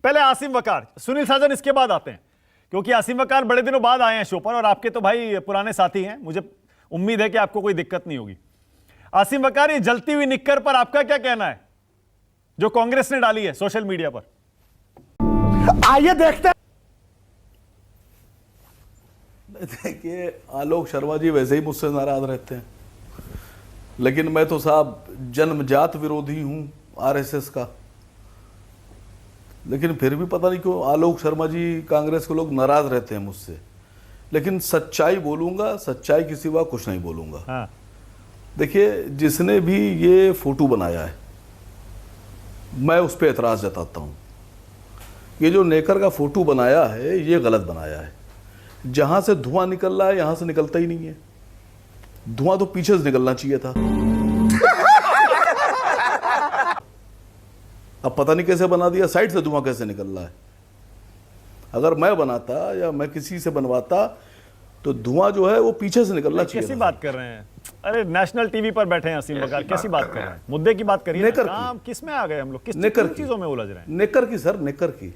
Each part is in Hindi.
पहले आसिम वकार, सुनील साजन इसके बाद आते हैं, क्योंकि आसिम वकार बड़े दिनों बाद आए हैं शो पर और आपके तो भाई पुराने साथी हैं, मुझे उम्मीद है कि आपको कोई दिक्कत नहीं होगी। आसिम वकार, ये जलती हुई निक्कर पर आपका क्या कहना है जो कांग्रेस ने डाली है सोशल मीडिया पर? आइए देखते हैं। देखिए, आलोक शर्मा जी वैसे ही मुझसे नाराज रहते हैं, लेकिन मैं तो साहब जन्मजात विरोधी हूं आरएसएस का। लेकिन फिर भी पता नहीं क्यों आलोक शर्मा जी, कांग्रेस के लोग नाराज रहते हैं मुझसे। लेकिन सच्चाई बोलूंगा, सच्चाई के सिवा कुछ नहीं बोलूंगा। हाँ। देखिए, जिसने भी ये फोटो बनाया है, मैं उस पर एतराज जताता हूं। ये जो नेकर का फोटो बनाया है, ये गलत बनाया है। जहां से धुआं निकल रहा है, यहां से निकलता ही नहीं है। धुआं तो पीछे से निकलना चाहिए था। अब पता नहीं कैसे बना दिया, साइड से धुआं कैसे निकल रहा है। अगर मैं बनाता या मैं किसी से बनवाता तो धुआं जो है वो पीछे से निकलना चाहिए। कैसी बात कर रहे हैं? अरे नेशनल टीवी पर बैठे हैं आसिम वकार, कैसी बात कर रहे हैं? मुद्दे की बात करिए। नेकर काम किस में आ गए हम लोग? किस चीजों में उलझ रहे हैं? नेकर की सर, नेकर की।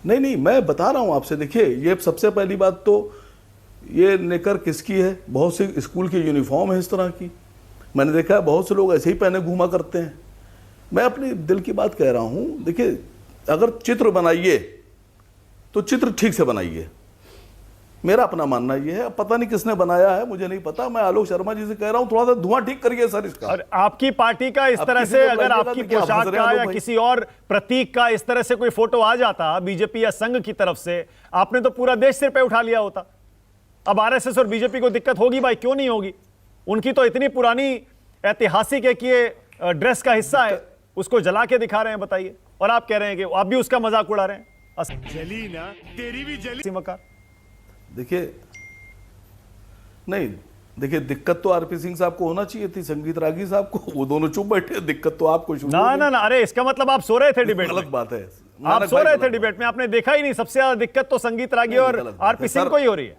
नहीं, मैं बता रहा हूं आपसे। देखिए, ये सबसे पहली बात तो ये नेकर किसकी है? बहुत सी स्कूल की यूनिफॉर्म है इस तरह की। मैंने देखा है बहुत से लोग ऐसे ही पहने घूमा करते हैं। मैं अपनी दिल की बात कह रहा हूं। देखिए, अगर चित्र बनाइए तो चित्र ठीक से बनाइए, मेरा अपना मानना यह है। पता नहीं किसने बनाया है, मुझे नहीं पता। मैं आलोक शर्मा जी से कह रहा हूं, थोड़ा सा धुआं ठीक करिए सर इसका। और आपकी पार्टी का इस तरह से, अगर आपकी पोशाक का या किसी और प्रतीक का इस तरह से कोई फोटो आ जाता बीजेपी या संघ की तरफ से, आपने तो पूरा देश सिर पे उठा लिया होता। अब आरएसएस और बीजेपी को दिक्कत होगी भाई, क्यों नहीं होगी? उनकी तो इतनी पुरानी ऐतिहासिक है कि ये ड्रेस का हिस्सा है, उसको जला के दिखा रहे हैं, बताइए। और आप कह रहे हैं कि आप भी उसका मजाक उड़ा रहे हैं। जली ना, तेरी भी जली। वकार, देखिए, नहीं, देखिए, दिक्कत तो आरपी सिंह साहब को होना चाहिए थी, संगीत रागी साहब को। वो दोनों चुप बैठे, दिक्कत तो आपको शुरू ना, अरे इसका मतलब आप सो रहे थे डिबेट में। गलत बात है, आप सो रहे थे डिबेट में, आपने देखा ही नहीं। सबसे ज्यादा दिक्कत तो संगीत रागी और आरपी सिंह को ही हो रही है।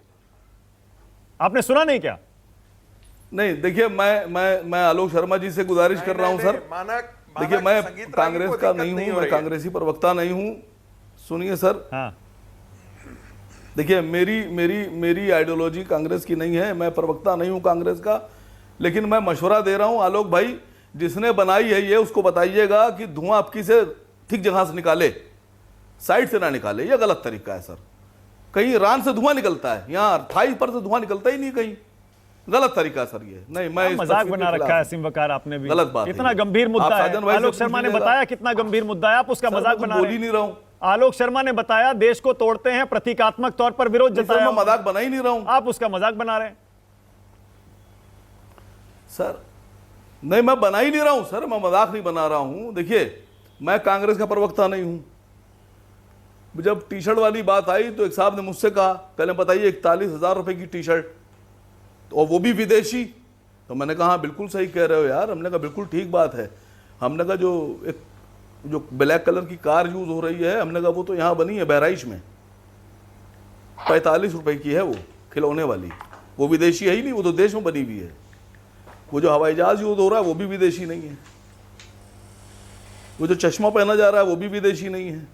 आपने सुना नहीं क्या? नहीं, देखिए, मैं आलोक शर्मा जी से गुजारिश कर रहा हूं सर। देखिए, मैं कांग्रेस का नहीं हूं, मैं कांग्रेसी प्रवक्ता नहीं हूं। सुनिए सर। हाँ। देखिए, मेरी आइडियोलॉजी कांग्रेस की नहीं है, मैं प्रवक्ता नहीं हूं कांग्रेस का। लेकिन मैं मशवरा दे रहा हूं, आलोक भाई, जिसने बनाई है ये, उसको बताइएगा कि धुआं आपकी से ठीक जगह से निकाले, साइड से ना निकाले। ये गलत तरीका है सर। कहीं रान से धुआं निकलता है, यहाँ थाई पर से धुआं निकलता ही नहीं कहीं। गलत तरीका सर ये। नहीं, मैं मजाक बना रखा है आसिम वकार आपने भी। गलत बात। इतना गंभीर मुद्दा है। आलोक शर्मा ने बताया कितना गंभीर मुद्दा है, आप उसका मजाक बना रहे हैं। बोल ही नहीं रहा हूं। आलोक शर्मा ने बताया देश को तोड़ते हैं, प्रतीकात्मक तौर पर विरोध जताया। मैं मजाक बना ही नहीं रहा हूं। आप उसका मजाक बना रहे हैं सर। नहीं, मैं बना ही नहीं रहा हूं सर, मैं मजाक नहीं बना रहा हूं। देखिए, मैं कांग्रेस का प्रवक्ता नहीं हूं। जब टी शर्ट वाली बात आई तो एक साहब ने मुझसे कहा, पहले बताइए 41,000 रुपए की टी शर्ट, और वो भी विदेशी। तो मैंने कहा बिल्कुल सही कह रहे हो यार। हमने कहा बिल्कुल ठीक बात है। हमने कहा जो ब्लैक कलर की कार यूज हो रही है, हमने कहा वो तो यहाँ बनी है बहराइच में, 45 रुपए की है वो खिलौने वाली। वो विदेशी है ही नहीं, वो तो देश में बनी हुई है। वो जो हवाई जहाज यूज हो रहा है वो भी विदेशी नहीं है। वो जो चश्मा पहना जा रहा है वो भी विदेशी नहीं है।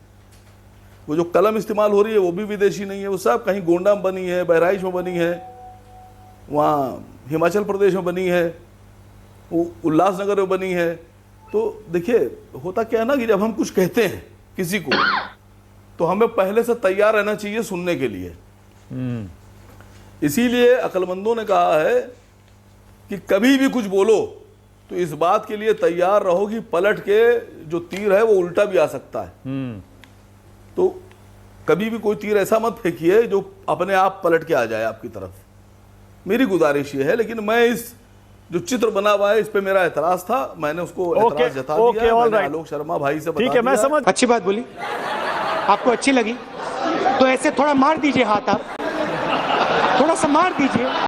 वो जो कलम इस्तेमाल हो रही है वो भी विदेशी नहीं है। वो सब कहीं गोंडा में बनी है, बहराइच में बनी है, वहाँ हिमाचल प्रदेश में बनी है, वो उल्लासनगर में बनी है। तो देखिए, होता क्या है ना कि जब हम कुछ कहते हैं किसी को, तो हमें पहले से तैयार रहना चाहिए सुनने के लिए। इसीलिए अक्लमंदों ने कहा है कि कभी भी कुछ बोलो तो इस बात के लिए तैयार रहो कि पलट के जो तीर है वो उल्टा भी आ सकता है। तो कभी भी कोई तीर ऐसा मत फेंकिए जो अपने आप पलट के आ जाए आपकी तरफ। मेरी गुजारिश ये है। लेकिन मैं इस जो चित्र बना हुआ है इस पे मेरा एतराज था, मैंने उसको एतराज जता दिया। मैंने आलोक शर्मा भाई से बता दिया। ठीक है, मैं समझ। अच्छी बात बोली, आपको अच्छी लगी तो ऐसे थोड़ा मार दीजिए हाथ, आप थोड़ा सा मार दीजिए।